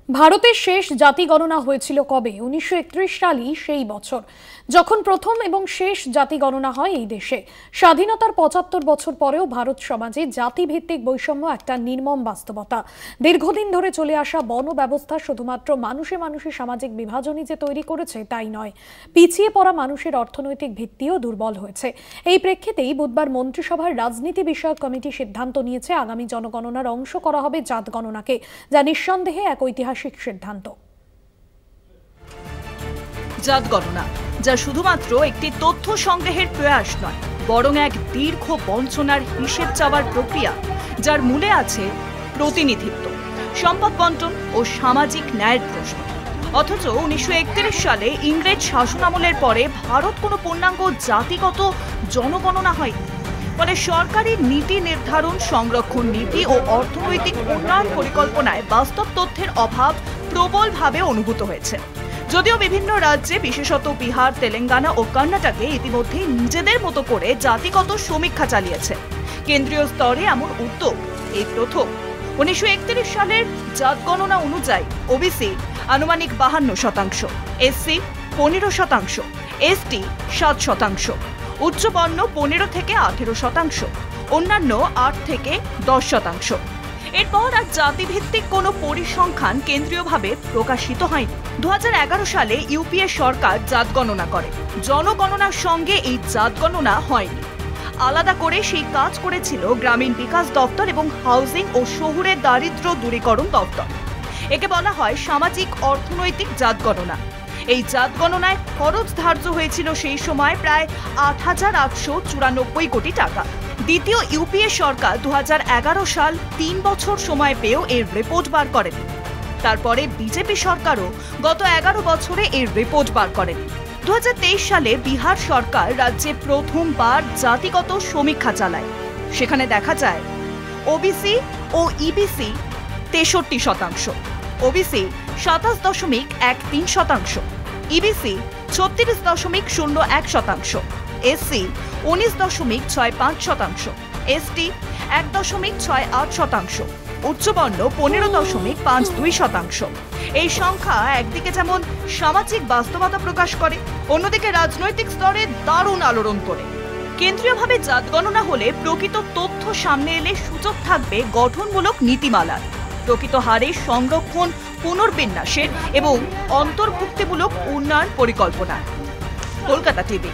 ভারতের শেষ জাতি গণনা হয়েছিল কবে? 1931 সালই সেই বছর যখন প্রথম এবং শেষ জাতি গণনা হয় এই দেশে। স্বাধীনতার 75 বছর পরেও ভারত সমাজে জাতিভিত্তিক বৈষম্য একটা নির্মম বাস্তবতা। দীর্ঘদিন ধরে চলে আসা বর্ণ ব্যবস্থা শুধুমাত্র মানুষে মানুষে সামাজিক বিভাজনই যে তৈরি করেছে তাই নয়, পিছিয়ে পড়া মানুষের অর্থনৈতিক ভিত্তিও দুর্বল হয়েছে। এই প্রেক্ষিতেই বুধবার মন্ত্রিসভার রাজনীতি বিষয়ক কমিটি সিদ্ধান্ত নিয়েছে আগামী জনগণনার অংশ করা হবে জাত গণনাকে, যা নিঃসন্দেহে এক ঐতিহাসিক সিদ্ধান্ত। জাত গণনা যা শুধুমাত্র একটি তথ্য সংগ্রহের প্রয়াস নয়, বরং এক দীর্ঘ বঞ্চনার হিসেব চাওয়ার প্রক্রিয়া, যার মূলে আছে প্রতিনিধিত্ব, সম্পদ বন্টন ও সামাজিক ন্যায়ের প্রশ্ন। অথচ 1931 সালে ইংরেজ শাসনামলের পরে ভারত কোনো পূর্ণাঙ্গ জাতিগত জনগণনা হয়নি। ফলে সরকারি নীতি নির্ধারণ, সংরক্ষণ নীতি ও অর্থনৈতিক উন্নয়ন পরিকল্পনায় বাস্তব তথ্যের অভাব প্রবলভাবে অনুভূত হয়েছে। যদিও বিভিন্ন রাজ্যে, বিশেষত বিহার, তেলেঙ্গানা ও কর্ণাটকে ইতিমধ্যেই নিজেদের মতো করে জাতিগত সমীক্ষা চালিয়েছে, কেন্দ্রীয় স্তরে এমন উদ্যোগ এই প্রথম। 1931 সালের জাত গণনা অনুযায়ী ওবিসি আনুমানিক 52%, এসসি 15%, এসটি 7%, উচ্চবর্ণ 15 থেকে 18%, অন্যান্য 8 থেকে 10%। এরপর আর জাতিভিত্তিক কোনো পরিসংখ্যান কেন্দ্রীয়ভাবে প্রকাশিত হয়নি। 2011 সালে ইউপিএ সরকার জাত গণনা করে। জনগণনার সঙ্গে এই জাত গণনা হয়নি। আলাদা করে সেই কাজ করেছিল গ্রামীণ বিকাশ দপ্তর এবং হাউজিং ও শহুরে দারিদ্র্য দূরীকরণ দপ্তর। একে বলা হয় সামাজিক অর্থনৈতিক জাত গণনা। এই জাত গণনায় খরচ ধার্য হয়েছিল সেই সময় প্রায় 8,894 কোটি টাকা। দ্বিতীয় ইউপিএ সরকার 2011 সাল 3 বছর সময় পেয়েও এর রিপোর্ট বার করেনি। তারপরে বিজেপি সরকারও গত 11 বছরে এর রিপোর্ট বার করেনি। 2023 সালে বিহার সরকার রাজ্যে প্রথমবার জাতিগত সমীক্ষা চালায়। সেখানে দেখা যায় ওবিসি ও EBC 63%, OBC 27.13%, EBC 36.01%, SC 19.65%, ST 1.68%, উচ্চবর্ণ 15.52%। এই সংখ্যা একদিকে যেমন সামাজিক বাস্তবতা প্রকাশ করে, অন্যদিকে রাজনৈতিক স্তরে দারুণ আলোড়ন তোলে। কেন্দ্রীয়ভাবে জাত গণনা হলে প্রকৃত তথ্য সামনে এলে সুযোগ থাকবে গঠনমূলক নীতিমালার, প্রকৃত হারে সংরক্ষণ, পুনর্বিন্যাসের এবং অন্তর্ভুক্তিমূলক উন্নয়ন পরিকল্পনা। কলকাতা টিভি।